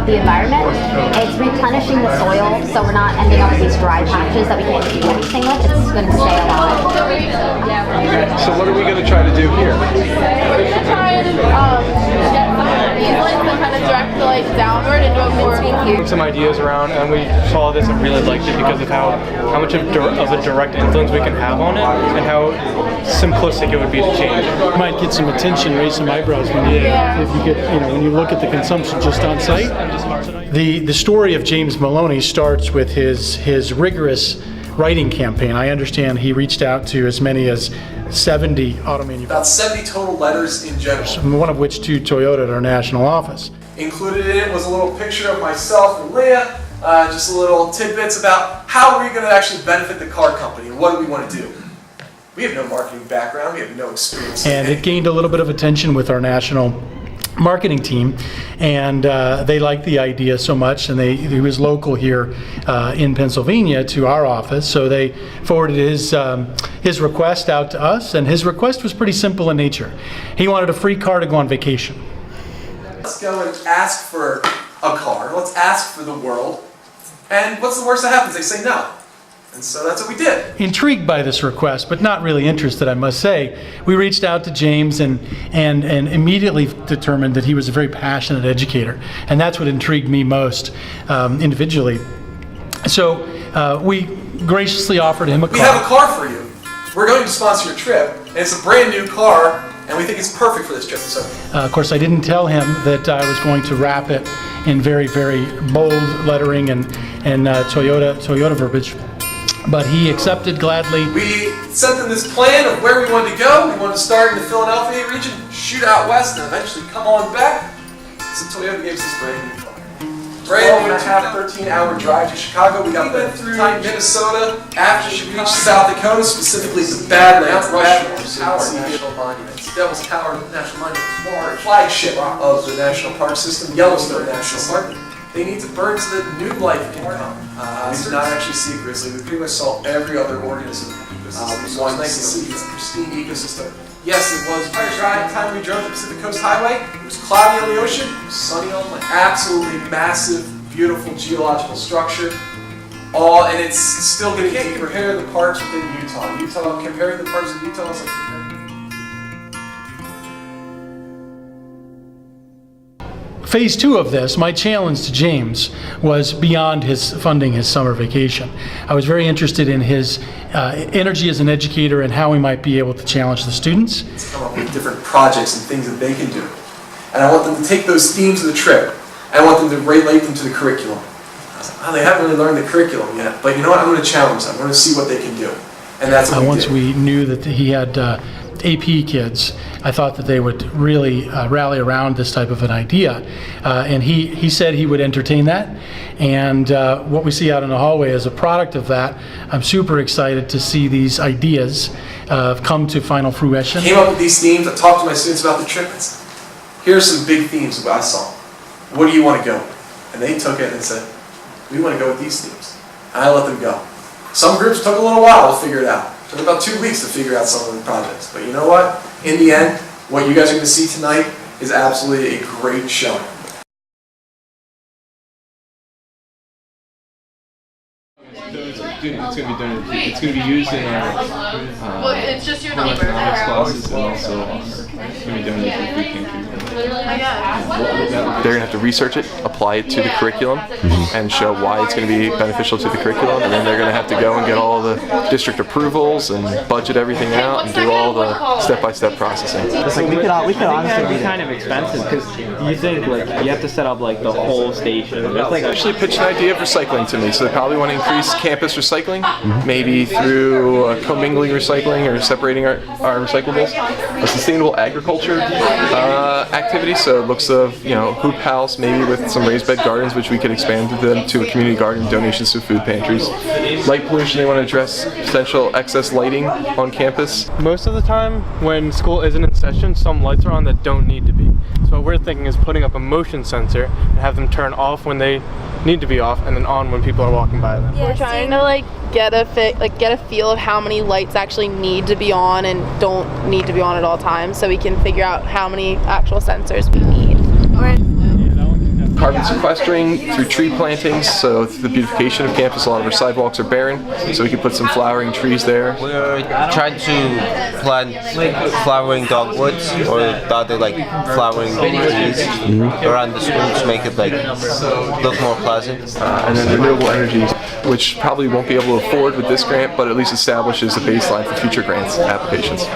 the environment. It's replenishing the soil, so we're not ending up with these dry patches that we can't do anything with. It's going to stay alive. So what are we going to try to do here? We're going to try and get some of these lights and kind of direct the lights downward into a more Some ideas around, and we saw this and really liked it because of how much of a direct influence we can have on it, and how simplistic it would be to change. You might get some attention, raise some eyebrows when you, if you get, when you look at the consumption just on site. The story of James Maloney starts with his rigorous writing campaign. I understand he reached out to as many as 70 auto manufacturers. About 70 total letters in general. One of which to Toyota at our national office. Included in it was a little picture of myself and Leah, just a little tidbits about how we're going to actually benefit the car company and what do we want to do. We have no marketing background, we have no experience. And it gained a little bit of attention with our national marketing team, and they liked the idea so much, and he was local here in Pennsylvania to our office, so they forwarded his request out to us, and his request was pretty simple in nature. He wanted a free car to go on vacation. Let's go and ask for a car, let's ask for the world, and what's the worst that happens? They say no. And so that's what we did. Intrigued by this request, but not really interested, I must say, we reached out to James and immediately determined that he was a very passionate educator, and that's what intrigued me most individually. So we graciously offered him a car. We have a car for you. We're going to sponsor your trip, and it's a brand new car, and we think it's perfect for this trip. So, of course, I didn't tell him that I was going to wrap it in very, very bold lettering and Toyota verbiage. But he accepted gladly. We sent them this plan of where we wanted to go. We wanted to start in the Philadelphia region, shoot out west, and eventually come on back. So Toyota gave us this brand new car. Brand new 13-hour drive to Chicago. We got there through Minnesota after she reached South Dakota, specifically the Badlands, Rushmore, National Monuments, Devil's Tower National Monument, flagship of the National Park System, Yellowstone National Park. They need to burn so that new life can come. We did not actually see a grizzly. We pretty much saw every other organism. It was nice to see this pristine ecosystem. Yes, it was very dry at the time we drove the Pacific Coast Highway. It was cloudy on the ocean. It was sunny on land. Absolutely massive, beautiful geological structure. And it's still going to compare the parks within Utah. Comparing the parks in Utah is like Phase 2 of this, my challenge to James, was beyond his funding his summer vacation. I was very interested in his energy as an educator and how we might be able to challenge the students. Come up with different projects and things that they can do. And I want them to take those themes of the trip, and I want them to relate them to the curriculum. I was like, oh, they haven't really learned the curriculum yet, but you know what, I'm going to challenge them. I'm going to see what they can do. And that's what we once did. we knew that he had AP kids, I thought that they would really rally around this type of an idea. And he said he would entertain that. And what we see out in the hallway is a product of that. I'm super excited to see these ideas come to final fruition. Came up with these themes. I talked to my students about the trip. Here are some big themes that I saw. What do you want to go with? And they took it and said, we want to go with these themes. And I let them go. Some groups took a little while to figure it out. It took about 2 weeks to figure out some of the projects. But you know what? In the end, what you guys are going to see tonight is absolutely a great showing. It's going to be done. It's going to be used in our well, it's just your number. economics classes, and also it's going to be done in the food pantry. They're going to have to research it, apply it to the curriculum, and show why it's going to be beneficial to the curriculum. And then they're going to have to go and get all the district approvals and budget everything out and do all the step-by-step processing. It's like we could honestly be kind of expensive because you think like you have to set up like the whole station. It's like Actually pitched an idea of recycling to me, so they probably want to increase campus recycling, maybe through commingling recycling or separating our recyclables. A sustainable agriculture activity, so it looks of hoop house, maybe with some raised bed gardens, which we could expand them to a community garden, donations to food pantries. Light pollution, they want to address potential excess lighting on campus. Most of the time when school isn't in session, some lights are on that don't need to be. So what we're thinking is putting up a motion sensor and have them turn off when they need to be off and then on when people are walking by them. We're trying to get a feel of how many lights actually need to be on and don't need to be on at all times, so we can figure out how many actual sensors we need. carbon sequestering through tree plantings, so the beautification of campus. A lot of our sidewalks are barren, so we can put some flowering trees there. We're trying to plant flowering dogwoods or other like flowering trees around the school to make it like look more pleasant. And then renewable energies, which probably won't be able to afford with this grant, but at least establishes a baseline for future grants applications.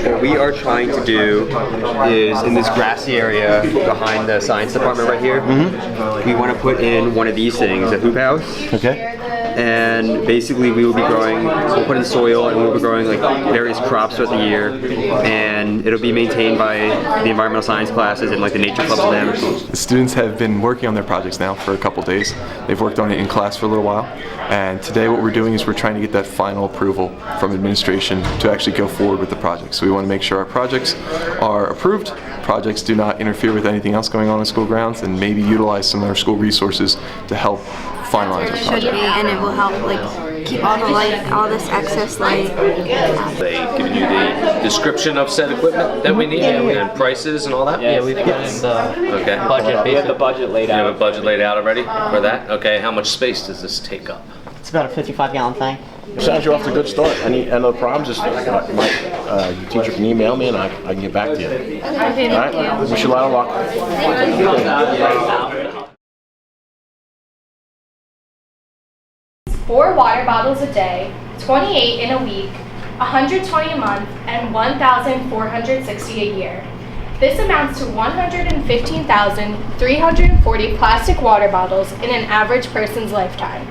What we are trying to do is in this grassy area behind the science department right here, we want to put in one of these things, a hoop house. Okay. And basically we will be growing, we'll put in soil and we'll be growing like various crops throughout the year, and it'll be maintained by the environmental science classes and like the nature clubs and them. The students have been working on their projects now for a couple days. They've worked on it in class for a little while, and today what we're doing is we're trying to get that final approval from administration to actually go forward with the project. So we want to make sure our projects are approved, projects do not interfere with anything else going on in school grounds, and maybe utilize some of our school resources to help finalize our project. And it will help like keep all the light, all this excess light. They given you the description of said equipment that we need and prices and all that? Yeah, we've got the budget. We have the budget laid out. You have a budget laid out already for that? Okay, how much space does this take up? It's about a 55-gallon thing. Sounds you're off to a good start. Any other problems? Just your teacher can email me and I can get back to you. All right. Wish you a lot of luck. Thank you. 4 water bottles a day, 28 in a week, 120 a month, and 1,460 a year. This amounts to 115,340 plastic water bottles in an average person's lifetime.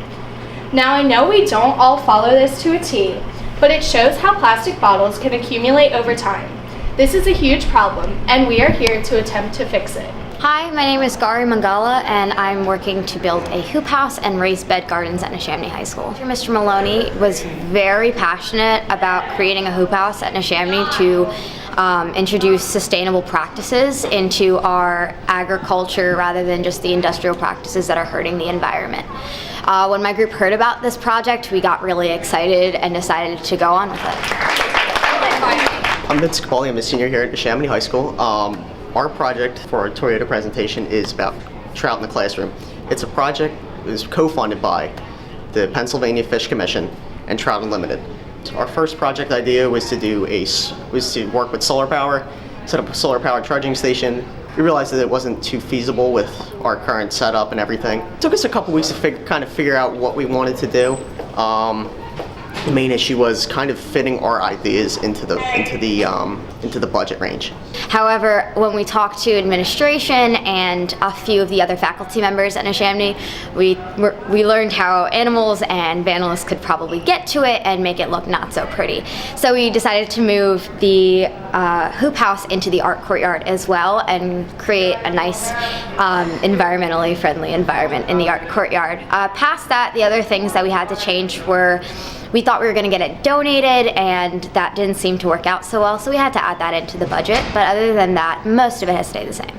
Now I know we don't all follow this to a T, but it shows how plastic bottles can accumulate over time. This is a huge problem, and we are here to attempt to fix it. Hi, my name is Gari Mangala, and I'm working to build a hoop house and raised bed gardens at Neshaminy High School. Mr. Maloney was very passionate about creating a hoop house at Neshaminy to introduce sustainable practices into our agriculture rather than just the industrial practices that are hurting the environment. When my group heard about this project, we got really excited and decided to go on with it. I'm Vince Capoli. I'm a senior here at Neshaminy High School. Our project for our Toyota presentation is about trout in the classroom. It's a project that is co-funded by the Pennsylvania Fish Commission and Trout Unlimited. So our first project idea was to work with solar power, set up a solar powered charging station. We realized that it wasn't too feasible with our current setup and everything. It took us a couple weeks to figure out what we wanted to do. The main issue was kind of fitting our ideas into the budget range. However, when we talked to administration and a few of the other faculty members at Neshaminy, we learned how animals and vandalists could probably get to it and make it look not so pretty. So we decided to move the hoop house into the art courtyard as well and create a nice environmentally friendly environment in the art courtyard. Past that, the other things that we had to change were we thought we were going to get it donated, and that didn't seem to work out so well, so we had to add that into the budget. But other than that, most of it has stayed the same.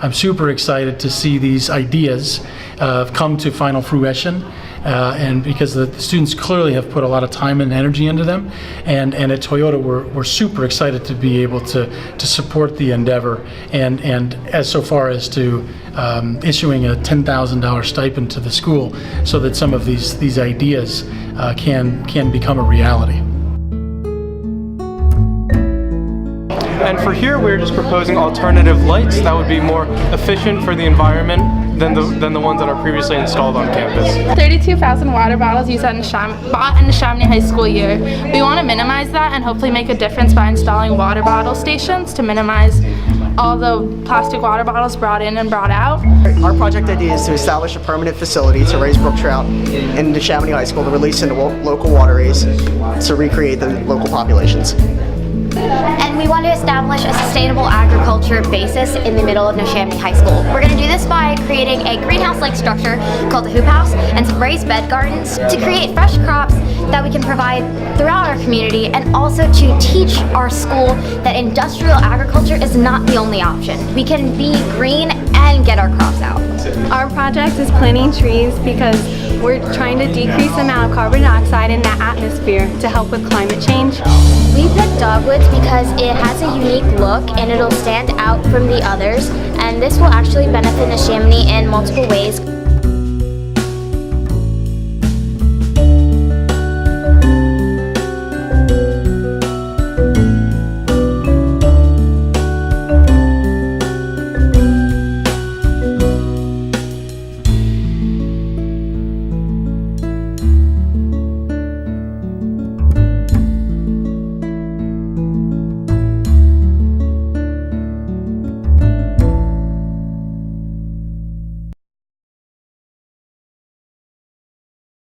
I'm super excited to see these ideas come to final fruition, and because the students clearly have put a lot of time and energy into them, and at Toyota we're super excited to be able to support the endeavor, and as so far as to issuing a $10,000 stipend to the school so that some of these ideas can become a reality. And for here, we're just proposing alternative lights that would be more efficient for the environment than the ones that are previously installed on campus. 32,000 water bottles used bought in Neshaminy High School year. We want to minimize that and hopefully make a difference by installing water bottle stations to minimize all the plastic water bottles brought in and brought out. Our project idea is to establish a permanent facility to raise brook trout in Neshaminy High School to release into local waterways to recreate the local populations. And we want to establish a sustainable agriculture basis in the middle of Neshaminy High School. We're going to do this by creating a greenhouse-like structure called the hoop house and some raised bed gardens to create fresh crops that we can provide throughout our community, and also to teach our school that industrial agriculture is not the only option. We can be green and get our crops out. Our project is planting trees because we're trying to decrease the amount of carbon dioxide in the atmosphere to help with climate change. We picked dogwoods because it has a unique look and it'll stand out from the others, and this will actually benefit Neshaminy in multiple ways.